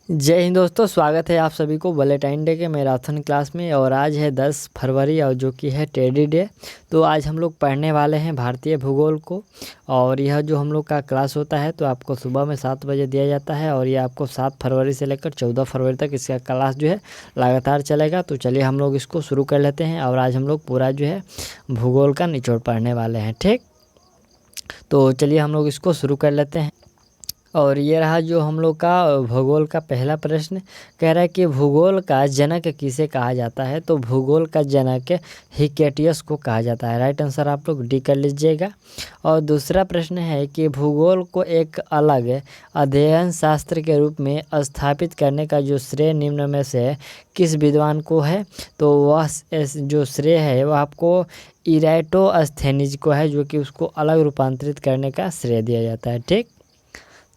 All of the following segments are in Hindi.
जय हिंद दोस्तों, स्वागत है आप सभी को वैलेंटाइन डे के मैराथन क्लास में। और आज है 10 फरवरी और जो कि है टेडी डे। तो आज हम लोग पढ़ने वाले हैं भारतीय भूगोल को। और यह जो हम लोग का क्लास होता है तो आपको सुबह में 7 बजे दिया जाता है और ये आपको 7 फरवरी से लेकर 14 फरवरी तक इसका क्लास जो है लगातार चलेगा। तो चलिए हम लोग इसको शुरू कर लेते हैं। और आज हम लोग पूरा जो है भूगोल का निचोड़ पढ़ने वाले हैं, ठीक। तो चलिए हम लोग इसको शुरू कर लेते हैं। और ये रहा जो हम लोग का भूगोल का पहला प्रश्न। कह रहा है कि भूगोल का जनक किसे कहा जाता है। तो भूगोल का जनक हिकेटियस को कहा जाता है। राइट आंसर आप लोग डी कर लीजिएगा। और दूसरा प्रश्न है कि भूगोल को एक अलग अध्ययन शास्त्र के रूप में स्थापित करने का जो श्रेय निम्न में से किस विद्वान को है। तो वह जो श्रेय है वह आपको इराटोस्थेनीज को है, जो कि उसको अलग रूपांतरित करने का श्रेय दिया जाता है, ठीक।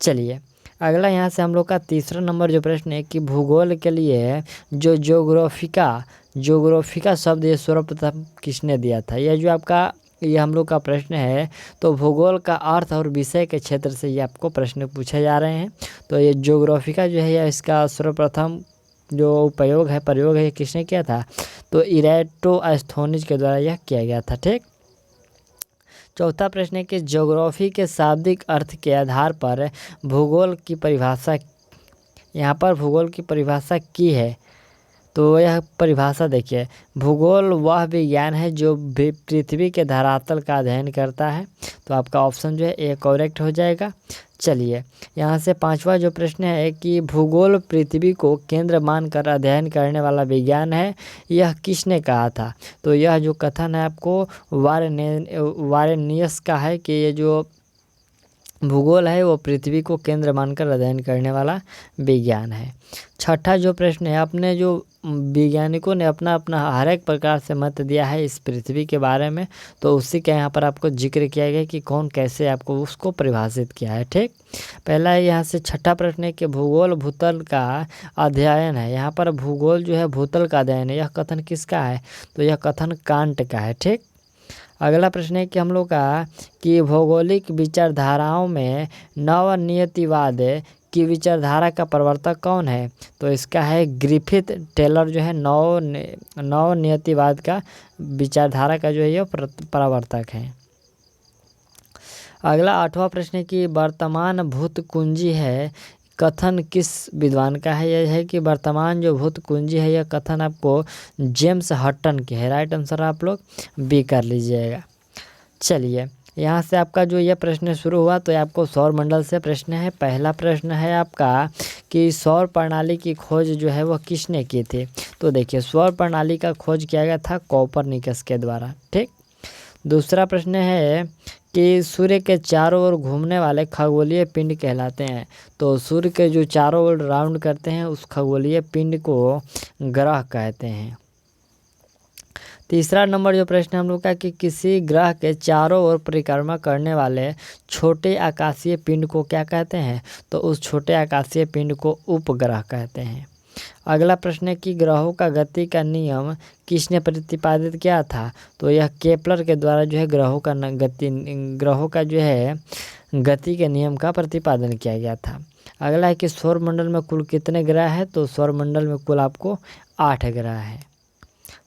चलिए अगला यहाँ से हम लोग का तीसरा नंबर जो प्रश्न है कि भूगोल के लिए जो जोग्राफिका शब्द ये सर्वप्रथम किसने दिया था। यह जो आपका ये हम लोग का प्रश्न है। तो भूगोल का अर्थ और विषय के क्षेत्र से ये आपको प्रश्न पूछे जा रहे हैं। तो ये जोग्राफिका जो है या इसका सर्वप्रथम जो प्रयोग है किसने किया था। तो इराटोस्थेनीज के द्वारा यह किया गया था, ठीक। चौथा प्रश्न है कि ज्योग्राफी के शाब्दिक अर्थ के आधार पर भूगोल की परिभाषा, यहाँ पर भूगोल की परिभाषा की है। तो यह परिभाषा देखिए, भूगोल वह विज्ञान है जो पृथ्वी के धरातल का अध्ययन करता है। तो आपका ऑप्शन जो है ए करेक्ट हो जाएगा। चलिए यहाँ से पांचवा जो प्रश्न है कि भूगोल पृथ्वी को केंद्र मानकर अध्ययन करने वाला विज्ञान है, यह किसने कहा था। तो यह जो कथन है आपको वारेनियस का है कि ये जो भूगोल है वो पृथ्वी को केंद्र मानकर अध्ययन करने वाला विज्ञान है। छठा जो प्रश्न है, अपने जो वैज्ञानिकों ने अपना अपना हर एक प्रकार से मत दिया है इस पृथ्वी के बारे में। तो उसी का यहाँ पर आपको जिक्र किया गया कि कौन कैसे आपको उसको परिभाषित किया है, ठीक। पहला है यहाँ से छठा प्रश्न है कि भूगोल भूतल का अध्ययन है। यहाँ पर भूगोल जो है भूतल का अध्ययन है, यह कथन किसका है। तो यह कथन कांट का है, ठीक। अगला प्रश्न है कि हम लोग का कि भौगोलिक विचारधाराओं में नवनियतिवाद की विचारधारा का प्रवर्तक कौन है। तो इसका है ग्रिफिथ टेलर जो है नवनियतिवाद का विचारधारा का जो है यह प्रवर्तक है। अगला आठवां प्रश्न है कि वर्तमान भूत कुंजी है कथन किस विद्वान का है। यह है कि वर्तमान जो भूत कुंजी है यह कथन आपको जेम्स हटन के है। राइट आंसर आप लोग बी कर लीजिएगा। चलिए यहाँ से आपका जो यह प्रश्न शुरू हुआ तो आपको सौर मंडल से प्रश्न है। पहला प्रश्न है आपका कि सौर प्रणाली की खोज जो है वह किसने की थी। तो देखिए सौर प्रणाली का खोज किया गया था कोपरनिकस के द्वारा, ठीक। दूसरा प्रश्न है कि सूर्य के चारों ओर घूमने वाले खगोलीय पिंड कहलाते हैं। तो सूर्य के जो चारों ओर राउंड करते हैं उस खगोलीय पिंड को ग्रह कहते हैं। तीसरा नंबर जो प्रश्न हम लोग का कि किसी ग्रह के चारों ओर परिक्रमा करने वाले छोटे आकाशीय पिंड को क्या कहते हैं। तो उस छोटे आकाशीय पिंड को उपग्रह कहते हैं। अगला प्रश्न है कि ग्रहों का गति का नियम किसने प्रतिपादित किया था। तो यह केपलर के द्वारा जो है ग्रहों का जो है गति के नियम का प्रतिपादन किया गया था। अगला है कि सौर मंडल में कुल कितने ग्रह हैं। तो सौर मंडल में कुल आपको 8 ग्रह हैं।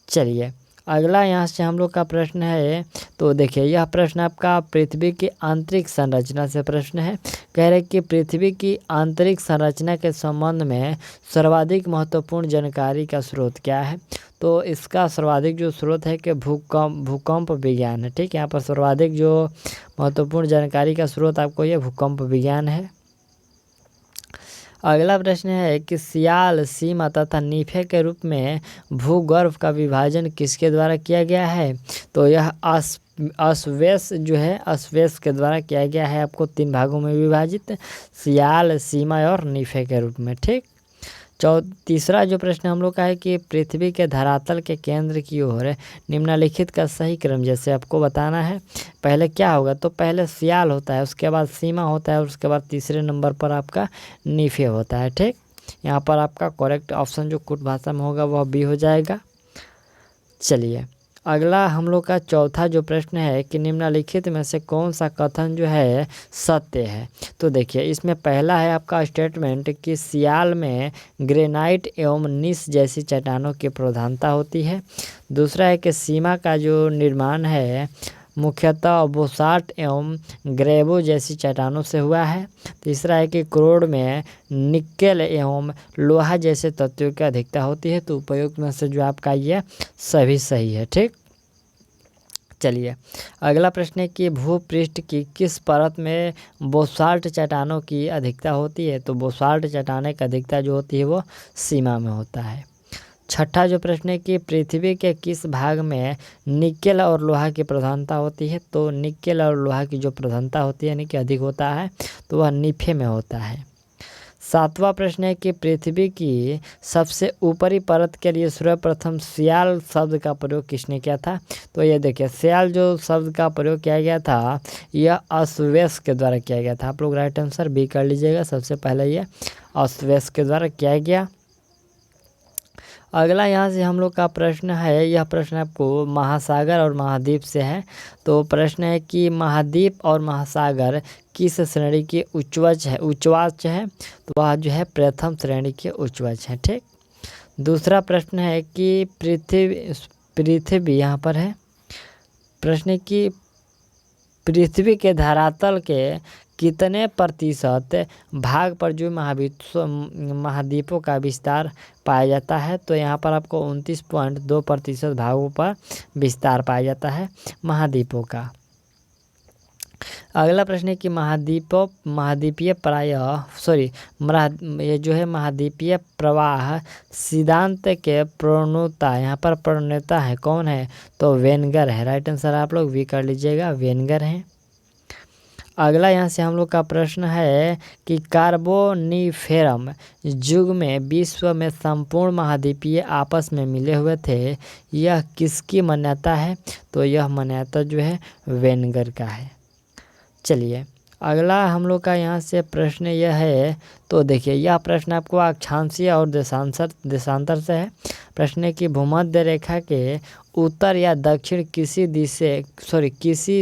चलिए अगला यहाँ से हम लोग का प्रश्न है। तो देखिए यह प्रश्न आपका पृथ्वी की आंतरिक संरचना से प्रश्न है। कह रहे कि पृथ्वी की आंतरिक संरचना के संबंध में सर्वाधिक महत्वपूर्ण जानकारी का स्रोत क्या है। तो इसका सर्वाधिक जो स्रोत है कि भूकंप विज्ञान है, ठीक। यहाँ पर सर्वाधिक जो महत्वपूर्ण जानकारी का स्रोत आपको ये भूकंप विज्ञान है। अगला प्रश्न है कि सियाल, सीमा तथा नीफे के रूप में भूगर्भ का विभाजन किसके द्वारा किया गया है। तो यह अस्वेस जो है अस्वेस के द्वारा किया गया है, आपको 3 भागों में विभाजित, सियाल, सीमा और नीफे के रूप में, ठीक। तीसरा जो प्रश्न हम लोग का है कि पृथ्वी के धरातल के केंद्र की ओर निम्नलिखित का सही क्रम जैसे आपको बताना है। पहले क्या होगा। तो पहले सियाल होता है, उसके बाद सीमा होता है और उसके बाद तीसरे नंबर पर आपका नीफे होता है, ठीक। यहाँ पर आपका करेक्ट ऑप्शन जो कुट भाषा में होगा वह बी हो जाएगा। चलिए अगला हम लोग का चौथा जो प्रश्न है कि निम्नलिखित में से कौन सा कथन जो है सत्य है। तो देखिए इसमें पहला है आपका स्टेटमेंट कि सियाल में ग्रेनाइट एवं नीस जैसी चट्टानों की प्रधानता होती है। दूसरा है कि सीमा का जो निर्माण है मुख्यतः बोसाट एवं ग्रेवो जैसी चट्टानों से हुआ है। तीसरा है कि क्रोड में निकेल एवं लोहा जैसे तत्वों की अधिकता होती है। तो उपयुक्त में से जो आपका ये सभी सही है। ठीक, चलिए अगला प्रश्न है कि भूपृष्ठ की किस परत में बोसाल्ट चट्टानों की अधिकता होती है। तो बोसाल्ट चट्टानों की अधिकता जो होती है वो सीमा में होता है। छठा जो प्रश्न है कि पृथ्वी के किस भाग में निकेल और लोहा की प्रधानता होती है। तो निकेल और लोहा की जो प्रधानता होती है यानी कि अधिक होता है तो वह नीफे में होता है। सातवां प्रश्न है कि पृथ्वी की सबसे ऊपरी परत के लिए सर्वप्रथम सियाल शब्द का प्रयोग किसने किया था। तो ये देखिए सियाल जो शब्द का प्रयोग किया गया था यह अस्वेस के द्वारा किया गया था। आप लोग राइट आंसर बी कर लीजिएगा। सबसे पहले ये अस्वेस के द्वारा किया गया। अगला यहाँ से हम लोग का प्रश्न है, यह प्रश्न आपको महासागर और महाद्वीप से है। तो प्रश्न है कि महाद्वीप और महासागर किस श्रेणी के उच्चवाच है। तो वह जो है प्रथम श्रेणी के उच्चवाच है। ठीक, दूसरा प्रश्न है कि पृथ्वी यहाँ पर है प्रश्न है कि पृथ्वी के धरातल के कितने प्रतिशत भाग पर जो महाद्वीपों का विस्तार पाया जाता है। तो यहाँ पर आपको 29.2% भागों पर विस्तार पाया जाता है महाद्वीपों का। अगला प्रश्न है कि महाद्वीपीय प्रवाह सिद्धांत के प्रणेता यहाँ पर प्रणेता है कौन है। तो वेनगर है। राइट आंसर आप लोग वी कर लीजिएगा, वेनगर हैं। अगला यहाँ से हम लोग का प्रश्न है कि कार्बोनिफेरम युग में विश्व में संपूर्ण महाद्वीपीय आपस में मिले हुए थे, यह किसकी मान्यता है। तो यह मान्यता जो है वेनगर का है। चलिए अगला हम लोग का यहाँ से प्रश्न यह है। तो देखिए यह प्रश्न आपको अक्षांशीय और देशांतर से है। प्रश्न है कि भूमध्य रेखा के उत्तर या दक्षिण किसी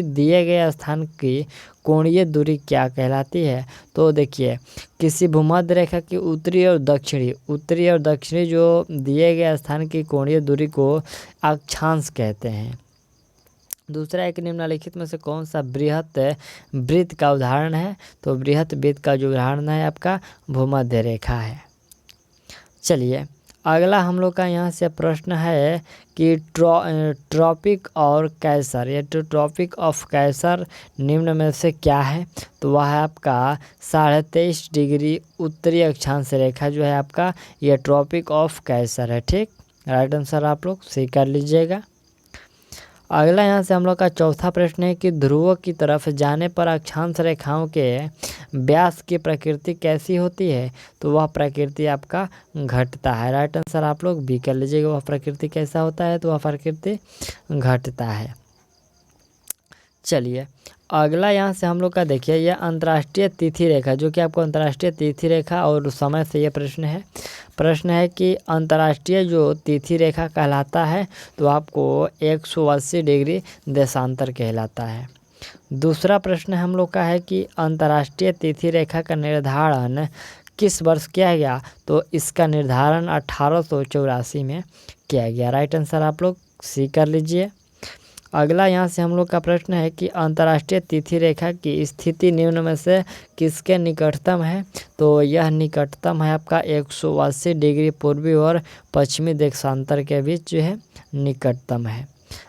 दिए गए स्थान की कोणीय दूरी क्या कहलाती है। तो देखिए किसी भूमध्य रेखा की उत्तरी और दक्षिणी जो दिए गए स्थान की कोणीय दूरी को अक्षांश कहते हैं। दूसरा एक निम्नलिखित में से कौन सा बृहत वृत्त का उदाहरण है। तो बृहत वृत्त का जो उदाहरण है आपका भूमध्य रेखा है। चलिए अगला हम लोग का यहाँ से प्रश्न है कि ट्रॉपिक और कैसर या ट्रॉपिक ऑफ कैसर निम्न में से क्या है। तो वह है आपका 23.5 डिग्री उत्तरी अक्षांश रेखा जो है आपका यह ट्रॉपिक ऑफ कैसर है। ठीक, राइट आंसर आप लोग सी कर लीजिएगा। अगला यहाँ से हम लोग का चौथा प्रश्न है कि ध्रुवों की तरफ जाने पर अक्षांश रेखाओं के व्यास की प्रकृति कैसी होती है। तो वह प्रकृति आपका घटता है। राइट आंसर आप लोग बी कर लीजिएगा। वह प्रकृति कैसा होता है। तो वह प्रकृति घटता है। चलिए अगला यहाँ से हम लोग का देखिए यह अंतर्राष्ट्रीय तिथि रेखा जो कि आपको अंतर्राष्ट्रीय तिथि रेखा और समय से यह प्रश्न है कि अंतर्राष्ट्रीय जो तिथि रेखा कहलाता है तो आपको 180 डिग्री देशांतर कहलाता है। दूसरा प्रश्न हम लोग का है कि अंतर्राष्ट्रीय तिथि रेखा का निर्धारण किस वर्ष किया गया। तो इसका निर्धारण 1884 में किया गया। राइट आंसर आप लोग सी कर लीजिए। अगला यहाँ से हम लोग का प्रश्न है कि अंतर्राष्ट्रीय तिथि रेखा की स्थिति निम्न में से किसके निकटतम है। तो यह निकटतम है आपका 180 डिग्री पूर्वी और पश्चिमी देशांतर के बीच जो है निकटतम है।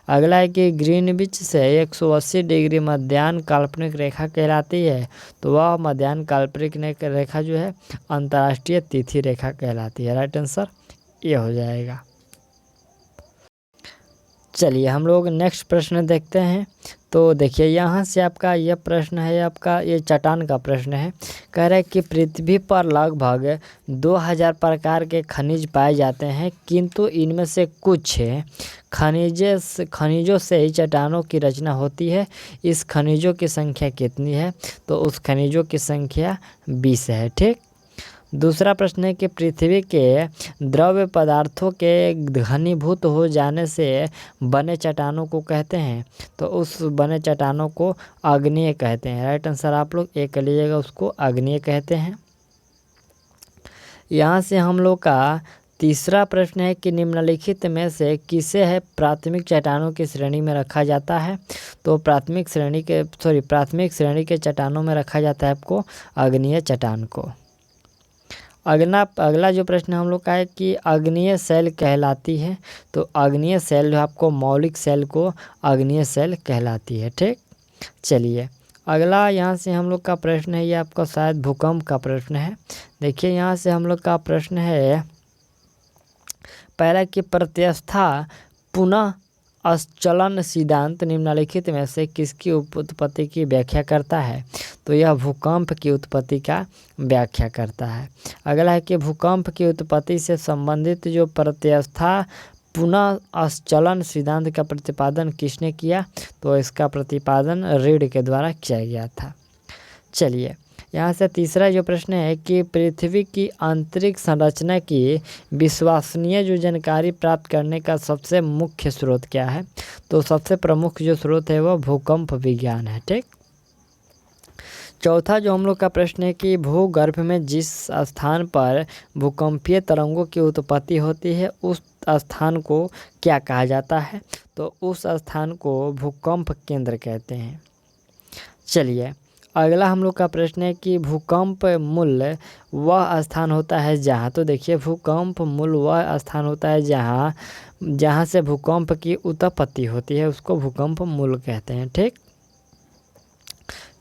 अगला है कि ग्रीनविच से 180 डिग्री मध्याह्न काल्पनिक रेखा कहलाती है। तो वह मध्याह्न काल्पनिक रेखा जो है अंतर्राष्ट्रीय तिथि रेखा कहलाती है। राइट आंसर ये हो जाएगा। चलिए हम लोग नेक्स्ट प्रश्न देखते हैं। तो देखिए यहाँ से आपका यह प्रश्न है, आपका ये चट्टान का प्रश्न है। कह रहा है कि पृथ्वी पर लगभग 2000 प्रकार के खनिज पाए जाते हैं, किंतु इनमें से कुछ खनिजों से ही चट्टानों की रचना होती है। इस खनिजों की संख्या कितनी है। तो उस खनिजों की संख्या 20 है। ठीक, दूसरा प्रश्न है कि पृथ्वी के द्रव्य पदार्थों के घनीभूत हो जाने से बने चट्टानों को कहते हैं, तो उस बने चट्टानों को आग्नेय कहते हैं। राइट आंसर आप लोग एक लीजिएगा, उसको आग्नेय कहते हैं। यहाँ से हम लोग का तीसरा प्रश्न है कि निम्नलिखित में से किसे है प्राथमिक चट्टानों की श्रेणी में रखा जाता है, तो प्राथमिक श्रेणी के चट्टानों में रखा जाता है आपको आग्नेय चट्टान को। अगला जो प्रश्न हम लोग का है कि आग्नेय शैल कहलाती है, तो आग्नेय शैल जो आपको मौलिक शैल को आग्नेय शैल कहलाती है। ठीक, चलिए अगला यहाँ से हम लोग का प्रश्न है, ये आपका शायद भूकंप का प्रश्न है। देखिए यहाँ से हम लोग का प्रश्न है पहला कि प्रत्यवस्था पुनः अचलन सिद्धांत निम्नलिखित में से किसकी उत्पत्ति की व्याख्या करता है, तो यह भूकंप की उत्पत्ति का व्याख्या करता है। अगला है कि भूकंप की उत्पत्ति से संबंधित जो प्रत्यवस्था पुनः अचलन सिद्धांत का प्रतिपादन किसने किया, तो इसका प्रतिपादन रीड के द्वारा किया गया था। चलिए यहाँ से तीसरा जो प्रश्न है कि पृथ्वी की आंतरिक संरचना की विश्वसनीय जो जानकारी प्राप्त करने का सबसे मुख्य स्रोत क्या है, तो सबसे प्रमुख जो स्रोत है वह भूकंप विज्ञान है। ठीक, चौथा जो हम लोग का प्रश्न है कि भूगर्भ में जिस स्थान पर भूकंपीय तरंगों की उत्पत्ति होती है उस स्थान को क्या कहा जाता है, तो उस स्थान को भूकंप केंद्र कहते हैं। चलिए अगला हम लोग का प्रश्न है कि भूकंप मूल वह स्थान होता है जहाँ, तो देखिए भूकंप मूल वह स्थान होता है जहाँ से भूकंप की उत्पत्ति होती है, उसको भूकंप मूल कहते हैं। ठीक,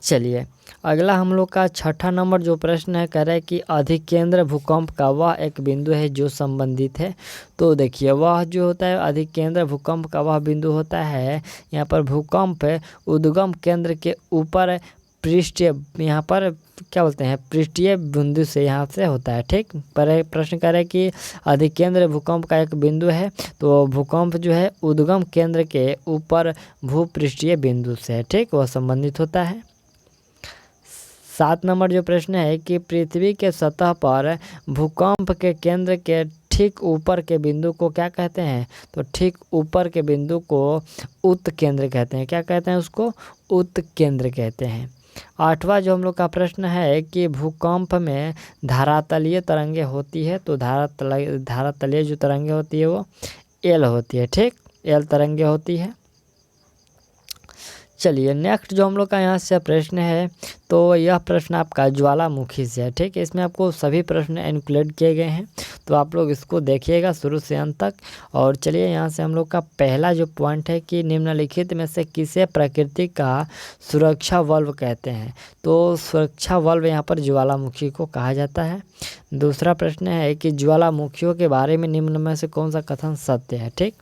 चलिए अगला हम लोग का छठा नंबर जो प्रश्न है कह रहा है कि अधिकेंद्र भूकंप का वह एक बिंदु है जो संबंधित है, तो देखिए वह जो होता है अधिकेंद्र भूकंप का वह बिंदु होता है यहाँ पर भूकंप उद्गम केंद्र के ऊपर पृष्ठीय, यहाँ पर क्या बोलते हैं पृष्ठीय बिंदु से यहाँ से होता है। ठीक, पर प्रश्न कर रहा है कि अधिकेंद्र भूकंप का एक बिंदु है, तो भूकंप जो है उद्गम केंद्र के ऊपर भूपृष्ठीय बिंदु से है। ठीक, वह संबंधित होता है। 7 नंबर जो प्रश्न है कि पृथ्वी के सतह पर भूकंप के केंद्र के ठीक ऊपर के बिंदु को क्या कहते हैं, तो ठीक ऊपर के बिंदु को उत्केंद्र कहते हैं। क्या कहते हैं उसको, उत्केंद्र कहते हैं। 8वां जो हम लोग का प्रश्न है कि भूकंप में धरातलीय तरंगे होती है, तो धरातलीय जो तरंगे होती है वो एल होती है। ठीक, एल तरंगे होती है। चलिए नेक्स्ट जो हम लोग का यहाँ से प्रश्न है, तो यह प्रश्न आपका ज्वालामुखी से है। ठीक है, इसमें आपको सभी प्रश्न इंक्लूड किए गए हैं, तो आप लोग इसको देखिएगा शुरू से अंत तक। और चलिए यहाँ से हम लोग का पहला जो पॉइंट है कि निम्नलिखित में से किसे प्रकृति का सुरक्षा वल्व कहते हैं, तो सुरक्षा वल्व यहाँ पर ज्वालामुखी को कहा जाता है। दूसरा प्रश्न है कि ज्वालामुखियों के बारे में निम्न में से कौन सा कथन सत्य है। ठीक,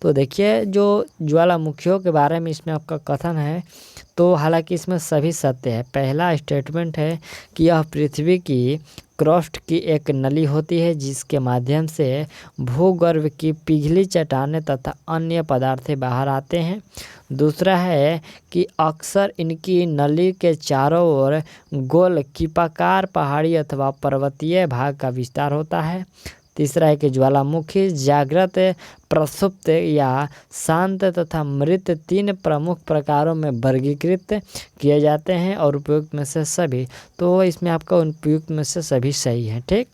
तो देखिए जो ज्वालामुखियों के बारे में इसमें आपका कथन है, तो हालांकि इसमें सभी सत्य है। पहला स्टेटमेंट है कि यह पृथ्वी की क्रस्ट की एक नली होती है जिसके माध्यम से भूगर्भ की पिघली चट्टानें तथा अन्य पदार्थ बाहर आते हैं। दूसरा है कि अक्सर इनकी नली के चारों ओर गोल कीपाकार पहाड़ी अथवा पर्वतीय भाग का विस्तार होता है। तीसरा है कि ज्वालामुखी जागृत, प्रसुप्त या शांत तथा मृत 3 प्रमुख प्रकारों में वर्गीकृत किए जाते हैं और उपयुक्त में से सभी, तो इसमें आपका उपयुक्त में से सभी सही है। ठीक,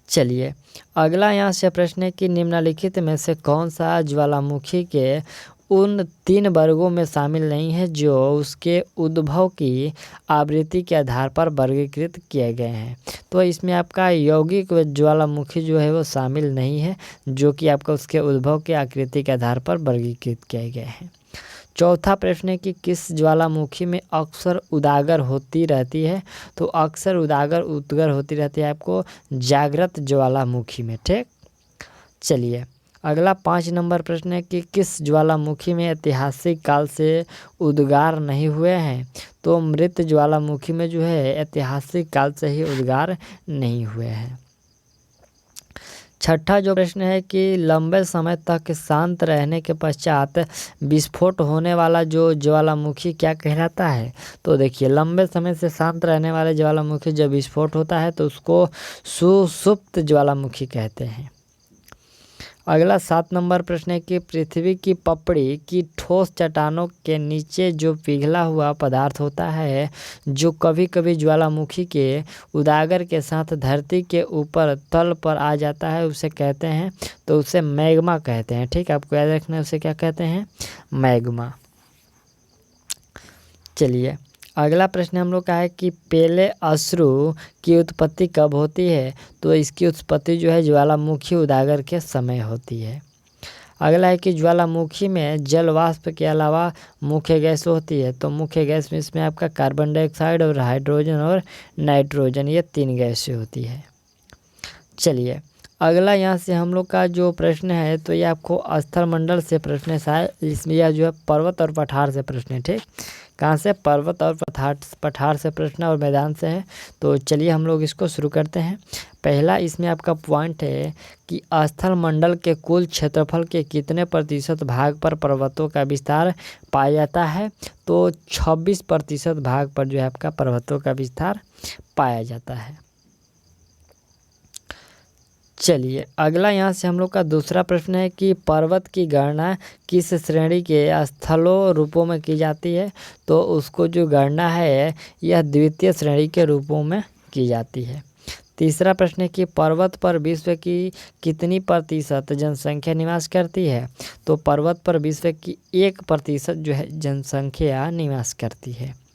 चलिए अगला यहाँ से प्रश्न है कि निम्नलिखित में से कौन सा ज्वालामुखी के उन 3 वर्गों में शामिल नहीं है जो उसके उद्भव की आवृत्ति के आधार पर वर्गीकृत किए गए हैं, तो इसमें आपका यौगिक ज्वालामुखी जो है वो शामिल नहीं है, जो कि आपका उसके उद्भव के आकृति के आधार पर वर्गीकृत किए गए हैं। चौथा प्रश्न है कि किस ज्वालामुखी में अक्सर उजागर होती रहती है, तो अक्सर उजागर होती रहती है आपको जागृत ज्वालामुखी में। ठीक, चलिए अगला 5 नंबर प्रश्न है कि किस ज्वालामुखी में ऐतिहासिक काल से उद्गार नहीं हुए हैं, तो मृत ज्वालामुखी में जो है ऐतिहासिक काल से ही उद्गार नहीं हुए हैं। छठा जो प्रश्न है कि लंबे समय तक शांत रहने के पश्चात विस्फोट होने वाला जो ज्वालामुखी क्या कहलाता है? तो देखिए, लंबे समय से शांत रहने वाले ज्वालामुखी जब विस्फोट होता है तो उसको सुषुप्त ज्वालामुखी कहते हैं। अगला 7 नंबर प्रश्न है कि पृथ्वी की पपड़ी की ठोस चट्टानों के नीचे जो पिघला हुआ पदार्थ होता है, जो कभी कभी ज्वालामुखी के उजागर के साथ धरती के ऊपर तल पर आ जाता है, उसे कहते हैं, तो उसे मैग्मा कहते हैं। ठीक, आपको याद रखना है उसे क्या कहते हैं, मैग्मा। चलिए, अगला प्रश्न हम लोग का है कि पेले अश्रु की उत्पत्ति कब होती है? तो इसकी उत्पत्ति जो है ज्वालामुखी उजागर के समय होती है। अगला है कि ज्वालामुखी में जल वाष्प के अलावा मुख्य गैस होती है, तो मुख्य गैस में इसमें आपका कार्बन डाइऑक्साइड और हाइड्रोजन और नाइट्रोजन, ये 3 गैसें होती है। चलिए, अगला यहाँ से हम लोग का जो प्रश्न है तो ये आपको स्थल मंडल से प्रश्न है, शायद इसमें यह जो है पर्वत और पठार से प्रश्न है। ठीक, कहाँ से? पर्वत और पठार से प्रश्न और मैदान से है। तो चलिए हम लोग इसको शुरू करते हैं। पहला इसमें आपका पॉइंट है कि स्थल मंडल के कुल क्षेत्रफल के कितने प्रतिशत भाग पर पर्वतों का विस्तार पाया जाता है? तो 26% भाग पर जो है आपका पर्वतों का विस्तार पाया जाता है। चलिए, अगला यहाँ से हम लोग का दूसरा प्रश्न है कि पर्वत की गणना किस श्रेणी के स्थलों रूपों में की जाती है? तो उसको जो गणना है यह द्वितीय श्रेणी के रूपों में की जाती है। तीसरा प्रश्न है कि पर्वत पर विश्व की कितनी प्रतिशत जनसंख्या निवास करती है? तो पर्वत पर विश्व की 1% जो है जनसंख्या निवास करती है।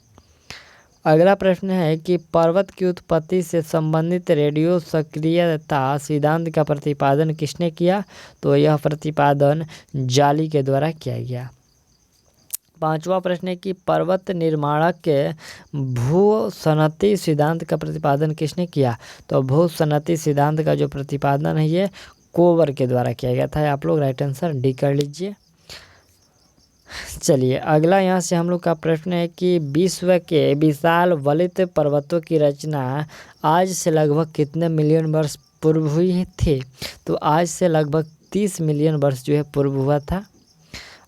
अगला प्रश्न है कि पर्वत की उत्पत्ति से संबंधित रेडियो सक्रियता सिद्धांत का प्रतिपादन किसने किया? तो यह प्रतिपादन जाली के द्वारा किया गया। पांचवा प्रश्न है कि पर्वत निर्माणक के भूसनती सिद्धांत का प्रतिपादन किसने किया? तो भूसनती सिद्धांत का जो प्रतिपादन है ये कोवर के द्वारा किया गया था। आप लोग राइट आंसर डी कर लीजिए। चलिए, अगला यहाँ से हम लोग का प्रश्न है कि विश्व के विशाल वलित पर्वतों की रचना आज से लगभग कितने मिलियन वर्ष पूर्व हुई थी? तो आज से लगभग 30 मिलियन वर्ष जो है पूर्व हुआ था।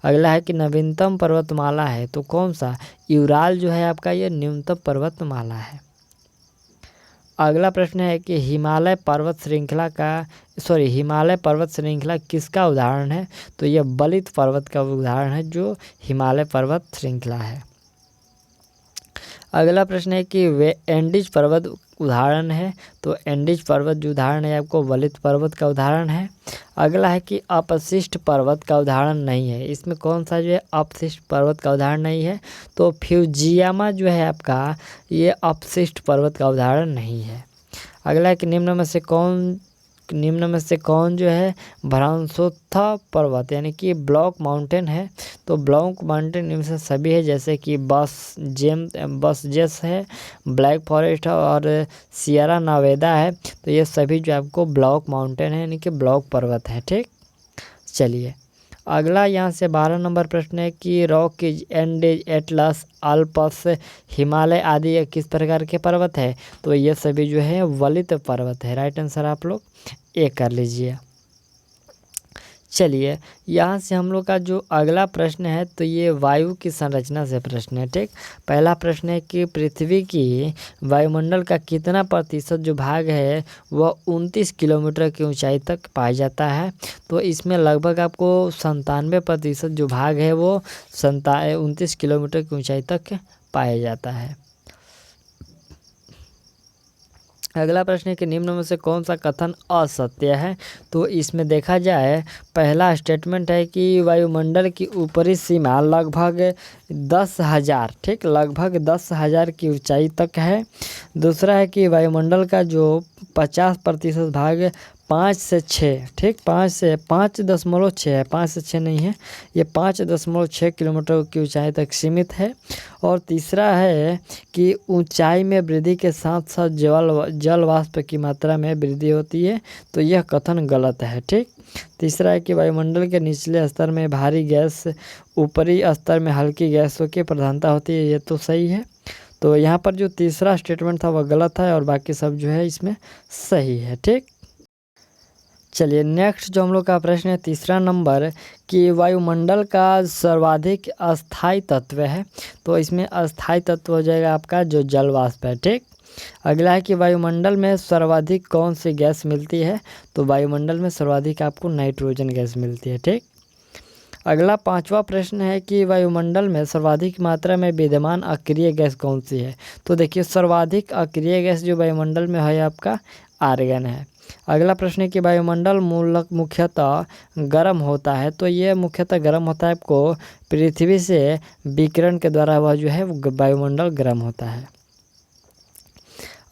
अगला है कि नवीनतम पर्वतमाला है तो कौन सा? यूराल जो है आपका ये न्यूनतम पर्वतमाला है। अगला प्रश्न है कि हिमालय पर्वत श्रृंखला किसका उदाहरण है? तो यह बलित पर्वत का उदाहरण है जो हिमालय पर्वत श्रृंखला है। अगला प्रश्न है कि वे एंडीज पर्वत उदाहरण है, तो एंडीज पर्वत जो उदाहरण है आपको बलित पर्वत का उदाहरण है। अगला है कि अपशिष्ट पर्वत का उदाहरण नहीं है, इसमें कौन सा जो है अपशिष्ट पर्वत का उदाहरण नहीं है? तो फ्यूजियामा जो है आपका ये अपशिष्ट पर्वत का उदाहरण नहीं है। अगला है कि निम्न में से कौन जो है भ्रांसोत्था पर्वत यानी कि ब्लॉक माउंटेन है? तो ब्लॉक माउंटेन इनमें से सभी है, जैसे कि बसजेस है, ब्लैक फॉरेस्ट है और सियरा नेवादा है। तो ये सभी जो आपको ब्लॉक माउंटेन है यानी कि ब्लॉक पर्वत है। ठीक, चलिए, अगला यहाँ से 12 नंबर प्रश्न है कि Rockies, Andes, Atlas, Alps, Himalaya आदि ये किस प्रकार के पर्वत है? तो ये सभी जो है वलित पर्वत है। राइट आंसर आप लोग ए कर लीजिए। चलिए, यहाँ से हम लोग का जो अगला प्रश्न है तो ये वायु की संरचना से प्रश्न है। ठीक, पहला प्रश्न है कि पृथ्वी की वायुमंडल का कितना प्रतिशत जो भाग है वह 29 किलोमीटर की ऊंचाई तक पाया जाता है? तो इसमें लगभग आपको 97% जो भाग है वो 29 किलोमीटर की ऊंचाई तक पाया जाता है। अगला प्रश्न है कि निम्न में से कौन सा कथन असत्य है? तो इसमें देखा जाए, पहला स्टेटमेंट है कि वायुमंडल की ऊपरी सीमा लगभग 10,000, ठीक, लगभग 10,000 की ऊंचाई तक है। दूसरा है कि वायुमंडल का जो 50% भाग 5 से 6, ठीक, 5.6 है, 5 से 6 नहीं है, ये 5.6 किलोमीटर की ऊंचाई तक सीमित है। और तीसरा है कि ऊंचाई में वृद्धि के साथ साथ जल वाष्प की मात्रा में वृद्धि होती है, तो यह कथन गलत है। ठीक, तीसरा है कि वायुमंडल के निचले स्तर में भारी गैस, ऊपरी स्तर में हल्की गैसों की प्रधानता होती है, ये तो सही है। तो यहाँ पर जो तीसरा स्टेटमेंट था वह गलत है और बाकी सब जो है इसमें सही है। ठीक, चलिए नेक्स्ट जो हम लोग का प्रश्न है तीसरा नंबर कि वायुमंडल का सर्वाधिक अस्थाई तत्व है, तो इसमें अस्थाई तत्व हो जाएगा आपका जो जल वाष्प है। ठीक, अगला है कि वायुमंडल में सर्वाधिक कौन सी गैस मिलती है, तो वायुमंडल में सर्वाधिक आपको नाइट्रोजन गैस मिलती है। ठीक, अगला पांचवा प्रश्न है कि वायुमंडल में सर्वाधिक मात्रा में विद्यमान अक्रिय गैस कौन सी है, तो देखिए सर्वाधिक अक्रिय गैस जो वायुमंडल में है आपका आर्गन है। अगला प्रश्न है कि वायुमंडल मुख्यतः गर्म होता है, तो ये मुख्यतः गर्म होता है आपको पृथ्वी से विकिरण के द्वारा वह जो है वायुमंडल गर्म होता है।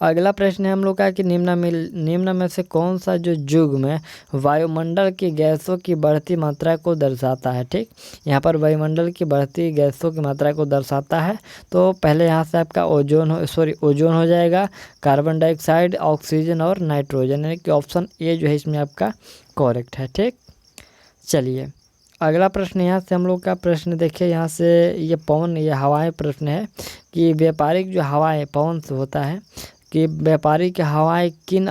अगला प्रश्न है हम लोग का कि निम्न में से कौन सा जो युग्म वायुमंडल की गैसों की बढ़ती मात्रा को दर्शाता है। ठीक, यहाँ पर वायुमंडल की बढ़ती गैसों की मात्रा को दर्शाता है, तो पहले यहाँ से आपका ओजोन हो जाएगा, कार्बन डाइऑक्साइड, ऑक्सीजन और नाइट्रोजन, यानी कि ऑप्शन ए जो है इसमें आपका करेक्ट है। ठीक, चलिए अगला प्रश्न यहाँ से हम लोग का प्रश्न देखिए, यहाँ से ये पवन ये हवाएं प्रश्न है कि व्यापारिक जो हवाएं पवन से होता है कि व्यापारिक हवाएं किन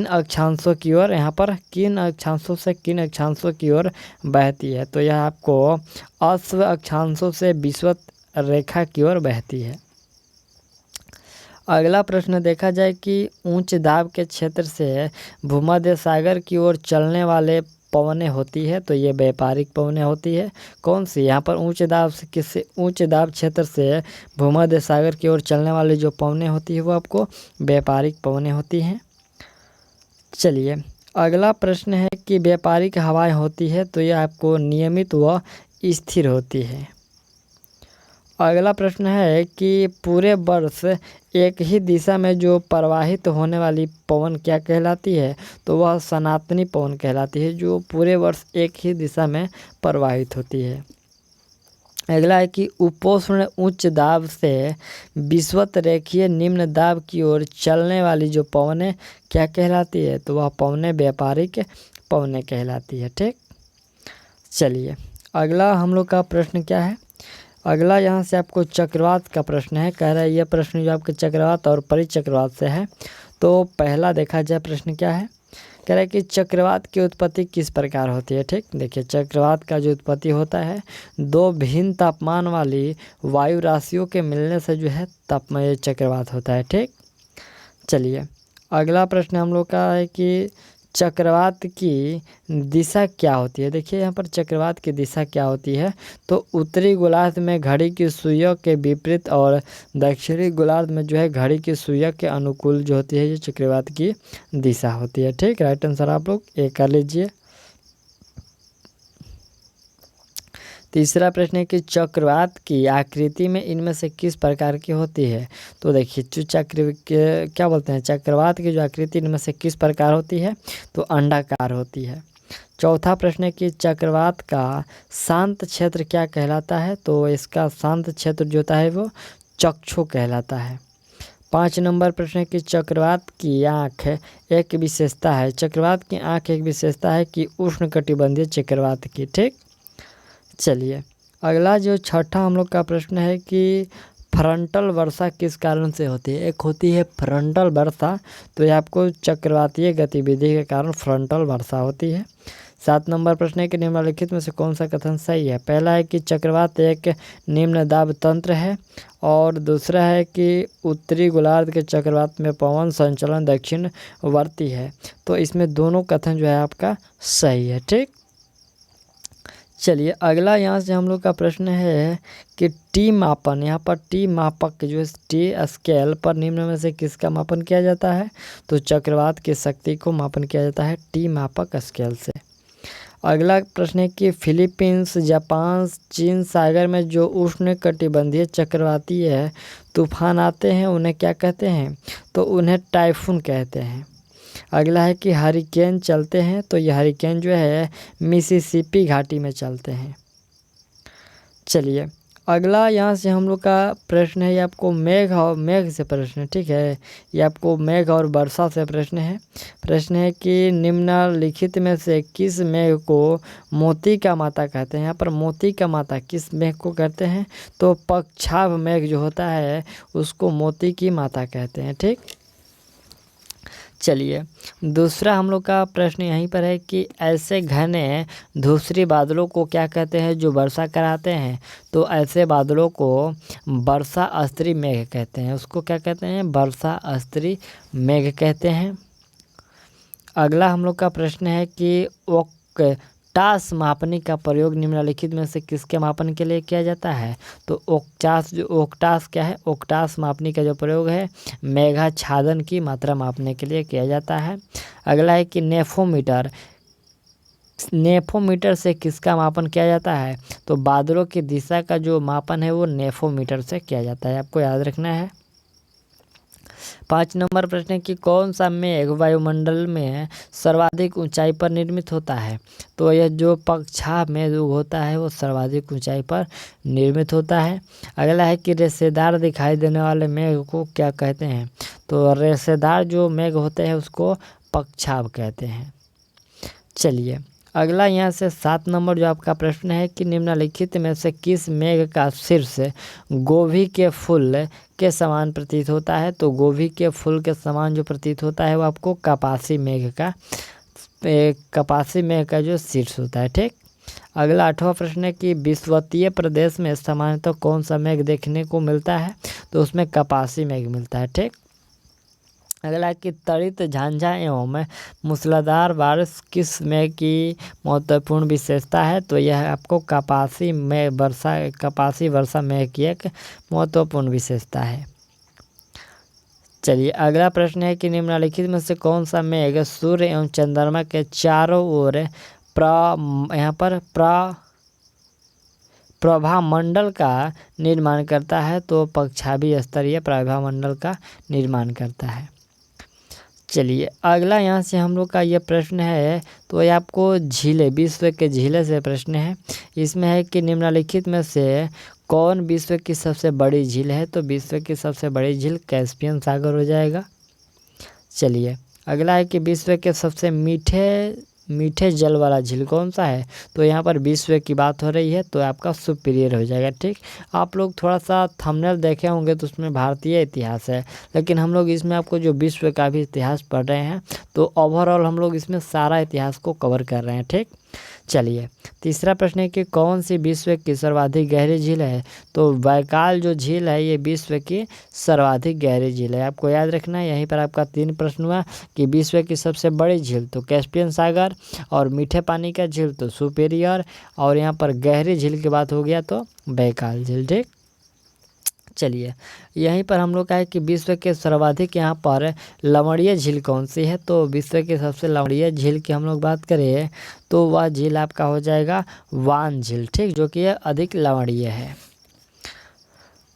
अक्षांशों की ओर यहाँ पर किन अक्षांशों की ओर बहती है, तो यह आपको अश्व अक्षांशों से विषुवत रेखा की ओर बहती है। अगला प्रश्न देखा जाए कि उच्च दाब के क्षेत्र से भूमध्य सागर की ओर चलने वाले पवनें होती है, तो ये व्यापारिक पवनें होती है। कौन सी, यहाँ पर उच्च दाब क्षेत्र से भूमध्य सागर की ओर चलने वाली जो पवनें होती है वो आपको व्यापारिक पवनें होती हैं। चलिए अगला प्रश्न है कि व्यापारिक हवाएं होती है, तो यह आपको नियमित व स्थिर होती है। अगला प्रश्न है कि पूरे वर्ष एक ही दिशा में जो प्रवाहित होने वाली पवन क्या कहलाती है, तो वह सनातनी पवन कहलाती है, जो पूरे वर्ष एक ही दिशा में प्रवाहित होती है। अगला है कि उपोष्ण उच्च दाब से विषुवत रेखीय निम्न दाब की ओर चलने वाली जो पवनें क्या कहलाती है, तो वह पवनें व्यापारिक पवनें कहलाती है। ठीक, चलिए अगला हम लोग का प्रश्न क्या है, अगला यहाँ से आपको चक्रवात का प्रश्न है। कह रहा है यह प्रश्न जो आपके चक्रवात और परिचक्रवात से है, तो पहला देखा जाए प्रश्न क्या है, कह रहा है कि चक्रवात की उत्पत्ति किस प्रकार होती है। ठीक, देखिए चक्रवात का जो उत्पत्ति होता है दो भिन्न तापमान वाली वायु राशियों के मिलने से जो है चक्रवात होता है। ठीक, चलिए अगला प्रश्न हम लोग का है कि चक्रवात की दिशा क्या होती है। देखिए यहाँ पर चक्रवात की दिशा क्या होती है, तो उत्तरी गोलार्ध में घड़ी की सुइयों के विपरीत और दक्षिणी गोलार्ध में जो है घड़ी की सुइयों के अनुकूल जो होती है ये चक्रवात की दिशा होती है। ठीक, राइट आंसर आप लोग ए कर लीजिए। तीसरा प्रश्न है कि चक्रवात की आकृति में इनमें से किस प्रकार की होती है, तो देखिए क्या बोलते हैं चक्रवात की जो आकृति इनमें से किस प्रकार होती है, तो अंडाकार होती है। चौथा प्रश्न है कि चक्रवात का शांत क्षेत्र क्या कहलाता है, तो इसका शांत क्षेत्र जो होता है वो चक्षु कहलाता है। 5 नंबर प्रश्न है कि चक्रवात की आँख एक विशेषता है, चक्रवात की आँख एक विशेषता है कि उष्णकटिबंधीय चक्रवात की। ठीक, चलिए अगला जो छठा हम लोग का प्रश्न है कि फ्रंटल वर्षा किस कारण से होती है। एक होती है फ्रंटल वर्षा, तो ये आपको चक्रवातीय गतिविधि के कारण फ्रंटल वर्षा होती है। 7 नंबर प्रश्न है कि निम्नलिखित में से कौन सा कथन सही है। पहला है कि चक्रवात एक निम्न दाब तंत्र है, और दूसरा है कि उत्तरी गोलार्ध के चक्रवात में पवन संचलन दक्षिणवर्ती है, तो इसमें दोनों कथन जो है आपका सही है। ठीक, चलिए अगला यहाँ से हम लोग का प्रश्न है कि टी मापन, यहाँ पर टी मापक जो है टी स्केल पर निम्न में से किसका मापन किया जाता है, तो चक्रवात की शक्ति को मापन किया जाता है टी मापक स्केल से। अगला प्रश्न है कि फिलीपींस, जापान, चीन सागर में जो उष्णकटिबंधीय चक्रवातीय तूफान आते हैं उन्हें क्या कहते हैं, तो उन्हें टाइफून कहते हैं। अगला है कि हरिकेन चलते हैं, तो यह हरिकेन जो है मिसिसिपी घाटी में चलते हैं। चलिए अगला यहाँ से हम लोग का प्रश्न है, ये आपको मेघ से प्रश्न है। ठीक है, ये आपको मेघ और वर्षा से प्रश्न है। प्रश्न है कि निम्नलिखित में से किस मेघ को मोती का माता कहते हैं। यहाँ पर मोती का माता किस मेघ को कहते हैं, तो पक्षाभ मेघ जो होता है उसको मोती की माता कहते हैं। ठीक, चलिए, दूसरा हम लोग का प्रश्न यहीं पर है कि ऐसे घने धूसरी बादलों को क्या कहते हैं जो वर्षा कराते हैं? तो ऐसे बादलों को वर्षा स्त्री मेघ कहते हैं। उसको क्या कहते हैं? वर्षा स्त्री मेघ कहते हैं। अगला हम लोग का प्रश्न है कि ओक्टास मापनी का प्रयोग निम्नलिखित में से किसके मापन के लिए किया जाता है? तो ओक्टास क्या है? ओक्टास मापनी का जो प्रयोग है मेघाच्छादन की मात्रा मापने के लिए किया जाता है। अगला है कि नेफोमीटर से किसका मापन किया जाता है? तो बादलों की दिशा का जो मापन है वो नेफोमीटर से किया जाता है, आपको याद रखना है। 5 नंबर प्रश्न है कि कौन सा मेघ वायुमंडल में सर्वाधिक ऊंचाई पर निर्मित होता है? तो यह जो पक्षाघ मेघ होता है वो सर्वाधिक ऊंचाई पर निर्मित होता है। अगला है कि रेशेदार दिखाई देने वाले मेघ को क्या कहते हैं? तो रेशेदार जो मेघ होते हैं उसको पक्षाघ कहते हैं। चलिए, अगला यहाँ से 7 नंबर जो आपका प्रश्न है कि निम्नलिखित में से किस मेघ का शीर्ष गोभी के फूल के समान प्रतीत होता है? तो गोभी के फूल के समान जो प्रतीत होता है वो आपको कपासी मेघ का जो शीर्ष होता है। ठीक। अगला 8वां प्रश्न है कि विषुवतीय प्रदेश में सामान्यतः कौन सा मेघ देखने को मिलता है? तो उसमें कपासी मेघ मिलता है। ठीक। अगला कि त्वरित झांझा एवं मूसलाधार बारिश किस मेघ की महत्वपूर्ण विशेषता है? तो यह आपको कपासी वर्षा मेघ की एक महत्वपूर्ण विशेषता है। चलिए, अगला प्रश्न है कि निम्नलिखित में से कौन सा मेघ सूर्य एवं चंद्रमा के चारों ओर यहाँ पर प्रभामंडल का निर्माण करता है? तो पक्षाभी स्तरीय प्रभामंडल का निर्माण करता है। चलिए, अगला यहाँ से हम लोग का ये प्रश्न है तो ये आपको विश्व के झीले से प्रश्न है। इसमें है कि निम्नलिखित में से कौन विश्व की सबसे बड़ी झील है? तो विश्व की सबसे बड़ी झील कैस्पियन सागर हो जाएगा। चलिए, अगला है कि विश्व के सबसे मीठे जल वाला झील कौन सा है? तो यहाँ पर विश्व की बात हो रही है तो आपका सुपीरियर हो जाएगा। ठीक। आप लोग थोड़ा सा थंबनेल देखे होंगे तो उसमें भारतीय इतिहास है, लेकिन हम लोग इसमें आपको जो विश्व का भी इतिहास पढ़ रहे हैं तो ओवरऑल हम लोग इसमें सारा इतिहास को कवर कर रहे हैं। ठीक। चलिए, तीसरा प्रश्न है कि कौन सी विश्व की सर्वाधिक गहरी झील है? तो बैकाल जो झील है ये विश्व की सर्वाधिक गहरी झील है, आपको याद रखना है। यहीं पर आपका 3 प्रश्न हुआ कि विश्व की सबसे बड़ी झील तो कैस्पियन सागर, और मीठे पानी का झील तो सुपेरियर, और यहाँ पर गहरी झील की बात हो गया तो बैकाल झील। ठीक। चलिए, यहीं पर हम लोग का है कि विश्व के सर्वाधिक यहाँ पर लवणीय झील कौन सी है? तो विश्व की सबसे लवणीय झील की हम लोग बात करें तो वह झील आपका हो जाएगा वान झील। ठीक, जो कि अधिक लवणीय है।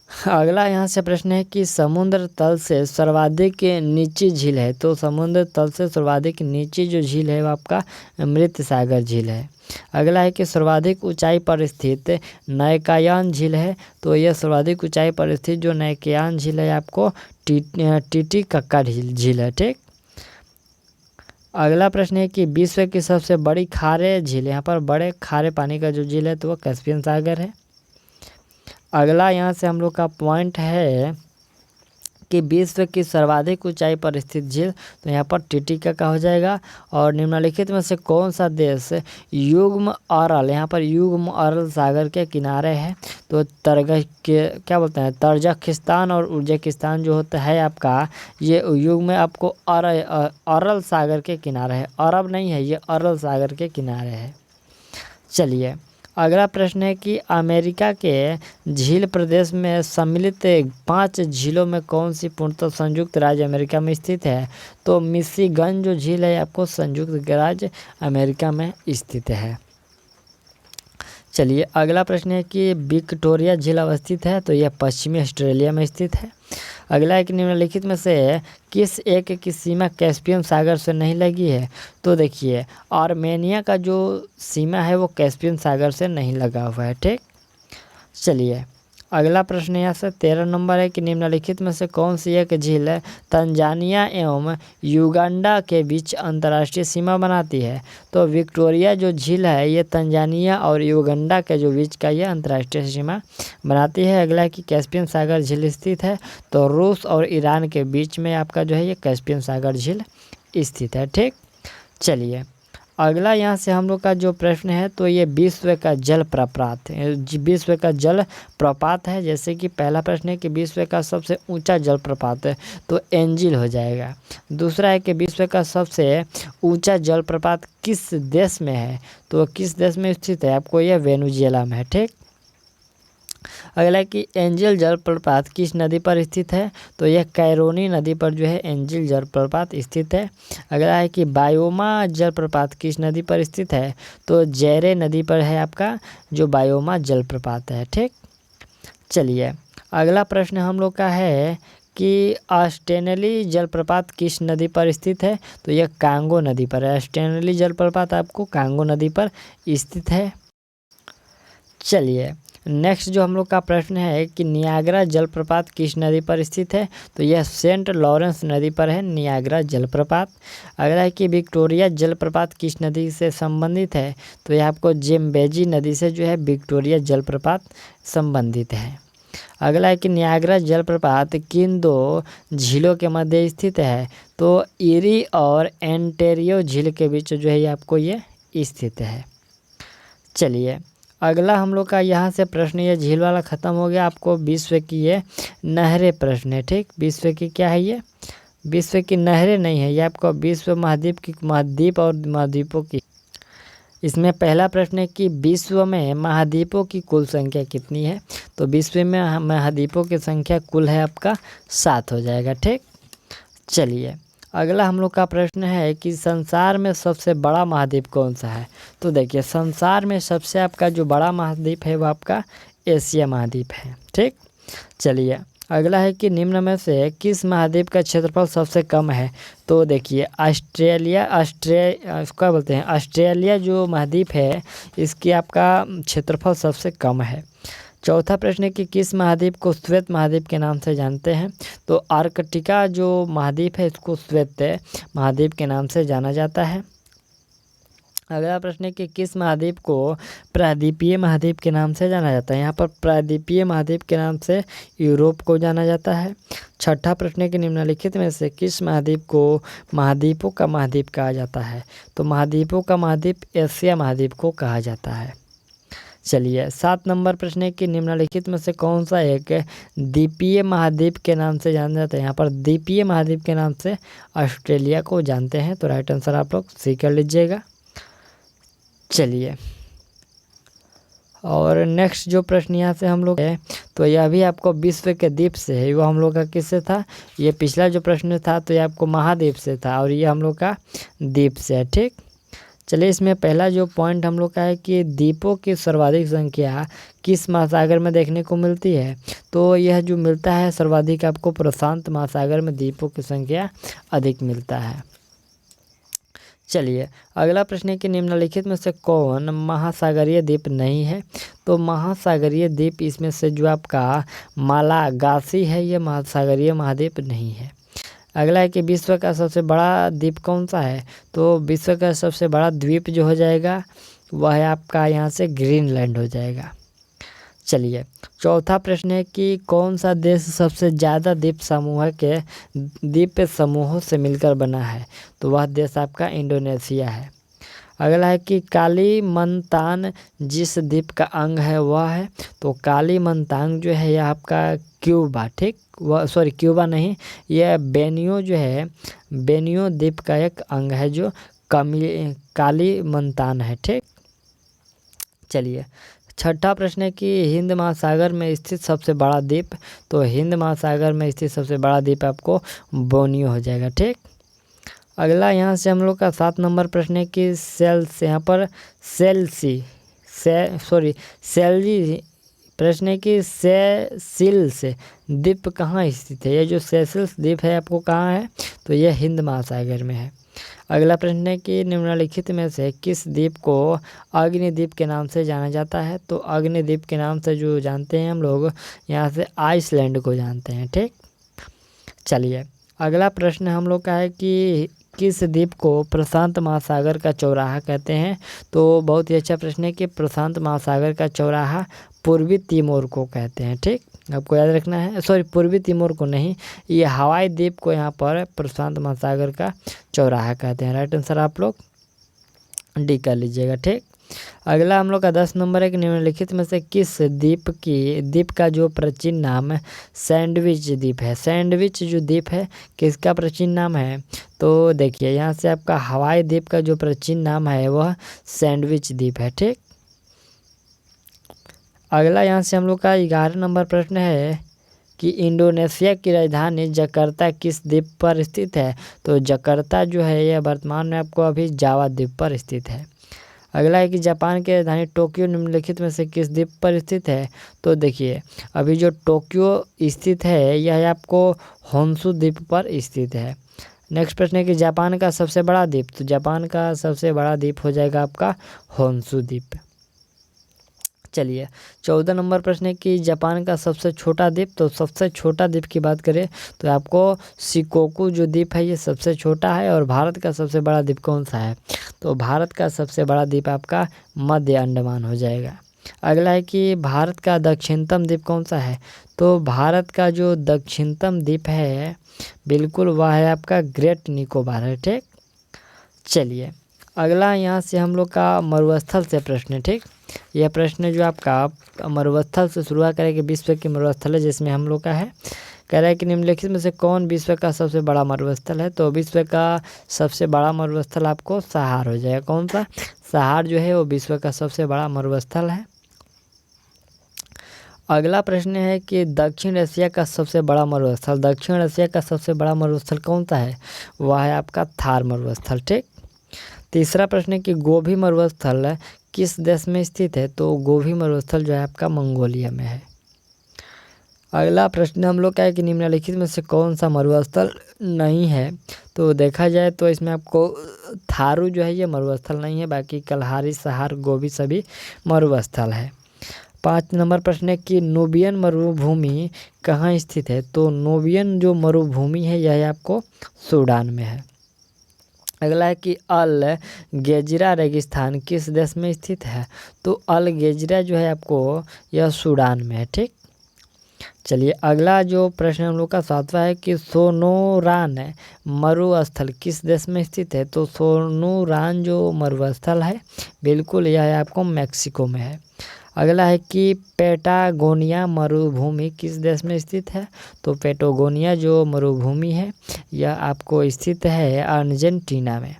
अगला यहाँ से प्रश्न है कि समुद्र तल से सर्वाधिक नीची झील है? तो समुद्र तल से सर्वाधिक नीची जो झील है वो आपका मृत सागर झील है। अगला है कि सर्वाधिक ऊंचाई पर स्थित नैकायान झील है? तो यह सर्वाधिक ऊंचाई पर स्थित जो नैकायान झील है आपको टीटीकक्का झील है। ठीक। अगला प्रश्न है कि विश्व की सबसे बड़ी खारे झील, यहाँ पर बड़े खारे पानी का जो झील है तो वह कैस्पियन सागर है। अगला यहाँ से हम लोग का पॉइंट है कि विश्व की सर्वाधिक ऊंचाई पर स्थित झील, तो यहाँ पर टीटीकक्का हो जाएगा। और निम्नलिखित में से कौन सा देश यहाँ पर युग्म अरल सागर के किनारे है? तो तर्जकिस्तान और उज्बेकिस्तान जो होता है आपका ये युग्म में आपको अरल सागर के किनारे है, अरब नहीं है, ये अरल सागर के किनारे है। चलिए, अगला प्रश्न है कि अमेरिका के झील प्रदेश में सम्मिलित 5 झीलों में कौन सी पूर्णतः संयुक्त राज्य अमेरिका में स्थित है? तो मिशिगन जो झील है आपको संयुक्त राज्य अमेरिका में स्थित है। चलिए, अगला प्रश्न है कि विक्टोरिया झील अवस्थित है? तो यह पश्चिमी ऑस्ट्रेलिया में स्थित है। अगला है कि निम्नलिखित में से किस एक की सीमा कैस्पियन सागर से नहीं लगी है? तो देखिए, आर्मेनिया का जो सीमा है वो कैस्पियन सागर से नहीं लगा हुआ है। ठीक। चलिए, अगला प्रश्न यहाँ से 13 नंबर है कि निम्नलिखित में से कौन सी एक झील तंजानिया एवं युगांडा के बीच अंतर्राष्ट्रीय सीमा बनाती है। तो विक्टोरिया जो झील है ये तंजानिया और युगांडा के जो बीच का ये अंतर्राष्ट्रीय सीमा बनाती है। अगला है कि कैस्पियन सागर झील स्थित है। तो रूस और ईरान के बीच में आपका जो है ये कैस्पियन सागर झील स्थित है। ठीक, चलिए अगला यहाँ से हम लोग का जो प्रश्न है तो ये विश्व का जल प्रपात है, विश्व का जल प्रपात है। जैसे कि पहला प्रश्न है कि विश्व का सबसे ऊंचा जल प्रपात है तो एंजिल हो जाएगा। दूसरा है कि विश्व का सबसे ऊंचा जल प्रपात किस देश में है, तो किस देश में स्थित है, आपको यह वेनेजुएला में है। ठीक, अगला है कि एंजिल जलप्रपात किस नदी पर स्थित है, तो यह कैरोनी नदी पर जो है एंजिल जलप्रपात स्थित है। अगला है कि बायोमा जलप्रपात किस नदी पर स्थित है, तो जैरे नदी पर है आपका जो बायोमा जलप्रपात है। ठीक, चलिए अगला प्रश्न हम लोग का है कि ऑस्टेनली जलप्रपात किस नदी पर स्थित है, तो यह कांगो नदी पर है। ऑस्टेनली जलप्रपात आपको कांगो नदी पर स्थित है। चलिए नेक्स्ट जो हम लोग का प्रश्न है कि नियाग्रा जलप्रपात किस नदी पर स्थित है, तो यह सेंट लॉरेंस नदी पर है नियाग्रा जलप्रपात। अगला है कि विक्टोरिया जलप्रपात किस नदी से संबंधित है, तो यह आपको जेम्बेजी नदी से जो है विक्टोरिया जलप्रपात संबंधित है। अगला है कि नियाग्रा जलप्रपात किन दो झीलों के मध्य स्थित है, तो इरी और एंटेरियो झील के बीच जो है ये आपको ये स्थित है। चलिए अगला हम लोग का यहाँ से प्रश्न ये झील वाला ख़त्म हो गया। आपको विश्व की ये नहरें प्रश्न है। ठीक, विश्व की क्या है, ये विश्व की नहरें नहीं है, ये आपको विश्व महाद्वीप की महाद्वीप और महाद्वीपों की। इसमें पहला प्रश्न है कि विश्व में महाद्वीपों की कुल संख्या कितनी है, तो विश्व में महाद्वीपों की संख्या कुल है आपका 7 हो जाएगा। ठीक, चलिए अगला हम लोग का प्रश्न है कि संसार में सबसे बड़ा महाद्वीप कौन सा है, तो देखिए संसार में सबसे आपका जो बड़ा महाद्वीप है वो आपका एशिया महाद्वीप है। ठीक, चलिए अगला है कि निम्न में से किस महाद्वीप का क्षेत्रफल सबसे कम है, तो देखिए क्या बोलते हैं ऑस्ट्रेलिया जो महाद्वीप है इसकी आपका क्षेत्रफल सबसे कम है। चौथा प्रश्न है कि किस महाद्वीप को श्वेत महाद्वीप के नाम से जानते हैं, तो आर्कटिका जो महाद्वीप है इसको श्वेत महाद्वीप के नाम से जाना जाता है। अगला प्रश्न है कि किस महाद्वीप को प्रायद्वीपीय महाद्वीप के नाम से जाना जाता है, यहाँ पर प्रायद्वीपीय महाद्वीप के नाम से यूरोप को जाना जाता है। छठा प्रश्न है कि निम्नलिखित में से किस महाद्वीप को महाद्वीपों का महाद्वीप कहा जाता है, तो महाद्वीपों का महाद्वीप एशिया महाद्वीप को कहा जाता है। चलिए 7 नंबर प्रश्न है कि निम्नलिखित में से कौन सा एक द्वीपीय महाद्वीप के नाम से जाना जाता है, यहाँ पर द्वीपीय महाद्वीप के नाम से ऑस्ट्रेलिया को जानते हैं। तो राइट आंसर आप लोग सी कर लीजिएगा। चलिए और नेक्स्ट जो प्रश्न यहाँ से हम लोग है तो यह भी आपको विश्व के द्वीप से है। वो हम लोग का किससे था, ये पिछला जो प्रश्न था तो ये आपको महाद्वीप से था और ये हम लोग का द्वीप से है। ठीक, चलिए इसमें पहला जो पॉइंट हम लोग का है कि द्वीपों की सर्वाधिक संख्या किस महासागर में देखने को मिलती है, तो यह जो मिलता है सर्वाधिक आपको प्रशांत महासागर में द्वीपों की संख्या अधिक मिलता है। चलिए अगला प्रश्न है कि निम्नलिखित में से कौन महासागरीय द्वीप नहीं है, तो महासागरीय द्वीप इसमें से जो आपका मालागासी है ये महासागरीय महाद्वीप नहीं है। अगला है कि विश्व का सबसे बड़ा द्वीप कौन सा है, तो विश्व का सबसे बड़ा द्वीप जो हो जाएगा वह है आपका यहाँ से ग्रीनलैंड हो जाएगा। चलिए चौथा प्रश्न है कि कौन सा देश सबसे ज़्यादा द्वीप समूहों से मिलकर बना है, तो वह देश आपका इंडोनेशिया है। अगला है कि कालीमंतान जिस द्वीप का अंग है वह है, तो कालीमंतान जो है यह आपका क्यूबा, ठीक वह सॉरी क्यूबा नहीं, यह बेनियो जो है बेनियो द्वीप का एक अंग है जो कालीमंतान है। ठीक, चलिए छठा प्रश्न है कि हिंद महासागर में स्थित सबसे बड़ा द्वीप, तो हिंद महासागर में स्थित सबसे बड़ा द्वीप आपको बोर्नियो हो जाएगा। ठीक, अगला यहाँ से हम लोग का 7 नंबर प्रश्न है कि यहाँ पर सेल्जी प्रश्न है कि सेसिल्स द्वीप कहाँ स्थित है। ये जो सेसिल्स द्वीप है आपको कहाँ है, तो यह हिंद महासागर में है। अगला प्रश्न है कि निम्नलिखित में से किस द्वीप को अग्निद्वीप के नाम से जाना जाता है। तो अग्निद्वीप के नाम से जो जानते हैं हम लोग यहाँ से आइसलैंड को जानते हैं। ठीक, चलिए अगला प्रश्न हम लोग का है कि किस द्वीप को प्रशांत महासागर का चौराहा कहते हैं। तो बहुत ही अच्छा प्रश्न है कि प्रशांत महासागर का चौराहा पूर्वी तिमोर को कहते हैं। ठीक, आपको याद रखना है, सॉरी पूर्वी तिमोर को नहीं, ये हवाई द्वीप को यहाँ पर प्रशांत महासागर का चौराहा कहते हैं। राइट आंसर आप लोग डी कर लीजिएगा। ठीक, अगला हम लोग का 10 नंबर है कि निम्नलिखित में से किस द्वीप का जो प्राचीन नाम सैंडविच द्वीप है। सैंडविच जो द्वीप है किसका प्राचीन नाम है। तो देखिए यहाँ से आपका हवाई द्वीप का जो प्राचीन नाम है वह सैंडविच द्वीप है। ठीक, अगला यहाँ से हम लोग का 11 नंबर प्रश्न है कि इंडोनेशिया की राजधानी जकार्ता किस द्वीप पर स्थित है। तो जकार्ता जो है यह वर्तमान में आपको अभी जावा द्वीप पर स्थित है। अगला है कि जापान की राजधानी टोक्यो निम्नलिखित में से किस द्वीप पर स्थित है। तो देखिए अभी जो टोक्यो स्थित है यह आपको होन्शु द्वीप पर स्थित है। नेक्स्ट प्रश्न है कि जापान का सबसे बड़ा द्वीप। तो जापान का सबसे बड़ा द्वीप हो जाएगा आपका होन्शु द्वीप। चलिए 14 नंबर प्रश्न है कि जापान का सबसे छोटा द्वीप। तो सबसे छोटा द्वीप की बात करें तो आपको शिकोकू जो द्वीप है ये सबसे छोटा है। और भारत का सबसे बड़ा द्वीप कौन सा है। तो भारत का सबसे बड़ा द्वीप आपका मध्य अंडमान हो जाएगा। अगला है कि भारत का दक्षिणतम द्वीप कौन सा है। तो भारत का जो दक्षिणतम द्वीप है बिल्कुल वह है आपका ग्रेट निकोबार है। ठीक, चलिए अगला यहाँ से हम लोग का मरुस्थल से प्रश्न है। ठीक, यह प्रश्न जो आपका मरुस्थल से शुरुआत करें कि विश्व की मरुस्थल है जिसमें हम लोग का है, कह रहा है कि निम्नलिखित में से कौन विश्व का सबसे बड़ा मरुस्थल है। तो विश्व का सबसे बड़ा मरुस्थल आपको सहार हो जाएगा। कौन सा, सहार जो है वो विश्व का सबसे बड़ा मरुस्थल है। अगला प्रश्न है कि दक्षिण एशिया का सबसे बड़ा मरुस्थल। दक्षिण एशिया का सबसे बड़ा मरुस्थल कौन सा है, वह है आपका थार मरुस्थल। ठीक, तीसरा प्रश्न है कि गोबी मरुस्थल किस देश में स्थित है। तो गोबी मरुस्थल जो है आपका मंगोलिया में है। अगला प्रश्न हम लोग का है कि निम्नलिखित में से कौन सा मरुस्थल नहीं है। तो देखा जाए तो इसमें आपको थारू जो है ये मरुस्थल नहीं है, बाकी कलहारी, सहार, गोबी सभी मरुस्थल है। 5 नंबर प्रश्न है कि नूबियन मरुभूमि कहाँ स्थित है। तो नूबियन जो मरुभूमि है यह आपको सूडान में है। अगला है कि अल गेजरा रेगिस्तान किस देश में स्थित है। तो अल गेजरा जो है आपको यह सूडान में है। ठीक, चलिए अगला जो प्रश्न हम लोग का 7वां है कि सोनोरान मरुस्थल किस देश में स्थित है। तो सोनोरान जो मरुस्थल है बिल्कुल यह है आपको मैक्सिको में है। अगला है कि पैटागोनिया मरुभूमि किस देश में स्थित है। तो पैटागोनिया जो मरुभूमि है यह आपको स्थित है अर्जेंटीना में।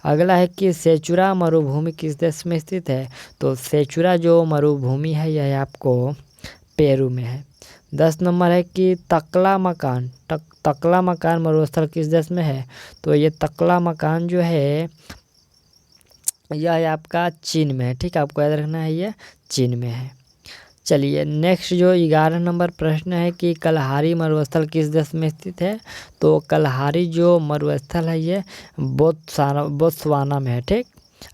अगला है कि सेचुरा मरुभूमि किस देश में स्थित है। तो सेचुरा जो मरुभूमि है यह आपको पेरू में है। 10 नंबर है कि तकला मकान मरुस्थल किस देश में है। तो ये तकला मकान जो है यह आपका चीन में है। ठीक, आपको याद रखना है ये चीन में है। चलिए नेक्स्ट जो 11 नंबर प्रश्न है कि कलहारी मरुस्थल किस देश में स्थित है। तो कलहारी जो मरुस्थल है ये बोत्सवाना में है। ठीक,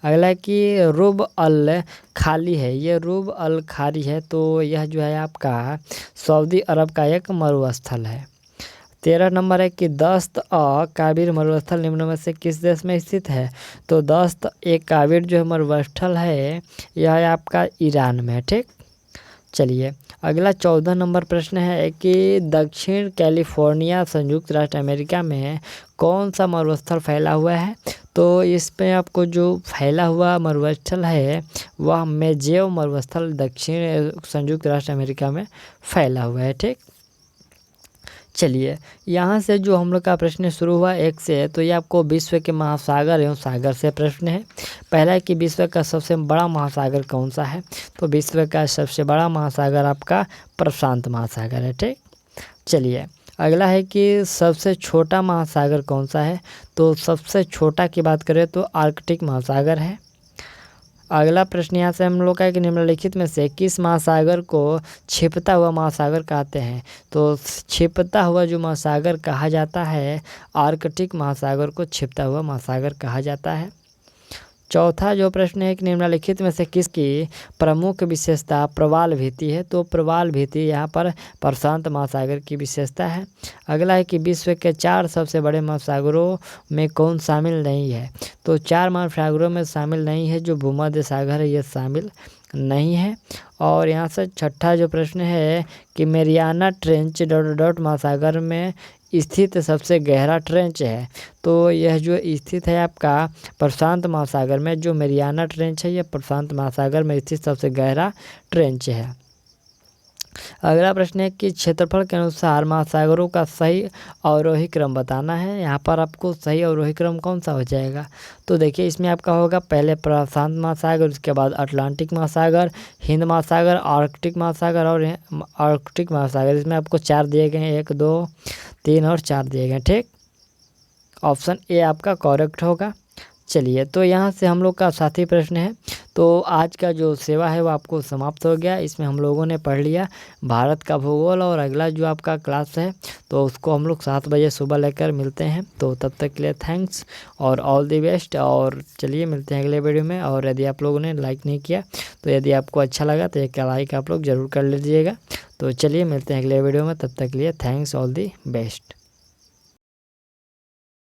अगला है कि रुब अल खाली है, ये रुब अल खाली है तो यह जो है आपका सऊदी अरब का एक मरुस्थल है। 13 नंबर है कि दस्त काबिर मरुस्थल निम्न में से किस देश में स्थित है। तो दस्त एक काबिर जो है मरुस्थल है यह आपका ईरान में है। ठीक, चलिए अगला 14 नंबर प्रश्न है कि दक्षिण कैलिफोर्निया संयुक्त राष्ट्र अमेरिका में कौन सा मरुस्थल फैला हुआ है। तो इसमें आपको जो फैला हुआ मरुस्थल है वह मेजेव मरुस्थल दक्षिण संयुक्त राष्ट्र अमेरिका में फैला हुआ है। ठीक, चलिए यहाँ से जो हम लोग का प्रश्न शुरू हुआ 1 से, तो ये आपको विश्व के महासागर एवं सागर से प्रश्न है। पहला है कि विश्व का सबसे बड़ा महासागर कौन सा है। तो विश्व का सबसे बड़ा महासागर आपका प्रशांत महासागर है। ठीक, चलिए अगला है कि सबसे छोटा महासागर कौन सा है। तो सबसे छोटा की बात करें तो आर्कटिक महासागर है। अगला प्रश्न यहाँ से हम लोग का है कि निम्नलिखित में से किस महासागर को छिपता हुआ महासागर कहते हैं। तो छिपता हुआ जो महासागर कहा जाता है, आर्कटिक महासागर को छिपता हुआ महासागर कहा जाता है। चौथा जो प्रश्न है कि निम्नलिखित में से किसकी प्रमुख विशेषता प्रवाल भित्ति है। तो प्रवाल भित्ति यहाँ पर प्रशांत महासागर की विशेषता है। अगला है कि विश्व के 4 सबसे बड़े महासागरों में कौन शामिल नहीं है। तो 4 महासागरों में शामिल नहीं है, जो भूमध्य सागर है ये शामिल नहीं है। और यहाँ से छठा जो प्रश्न है कि मेरियाना ट्रेंच ... महासागर में स्थित सबसे गहरा ट्रेंच है। तो यह जो स्थित है आपका प्रशांत महासागर में, जो मेरियाना ट्रेंच है, यह प्रशांत महासागर में स्थित सबसे गहरा ट्रेंच है। अगला प्रश्न है कि क्षेत्रफल के अनुसार महासागरों का सही अवरोही क्रम बताना है। यहाँ पर आपको सही अवरोही क्रम कौन सा हो जाएगा। तो देखिए इसमें आपका होगा पहले प्रशांत महासागर, उसके बाद अटलांटिक महासागर, हिंद महासागर, आर्कटिक महासागर और आर्कटिक महासागर। इसमें आपको 4 दिए गए हैं, 1 2 3 और 4 दिए गए। ठीक, ऑप्शन ए आपका करेक्ट होगा। चलिए, तो यहाँ से हम लोग का साथी प्रश्न है। तो आज का जो सेवा है वो आपको समाप्त हो गया। इसमें हम लोगों ने पढ़ लिया भारत का भूगोल, और अगला जो आपका क्लास है तो उसको हम लोग 7 बजे सुबह लेकर मिलते हैं। तो तब तक के लिए थैंक्स और ऑल द बेस्ट। और चलिए मिलते हैं अगले वीडियो में। और यदि आप लोगों ने लाइक नहीं किया तो यदि आपको अच्छा लगा तो एक लाइक आप लोग ज़रूर कर लीजिएगा। तो चलिए मिलते हैं अगले वीडियो में, तब तक के लिए थैंक्स, ऑल द बेस्ट।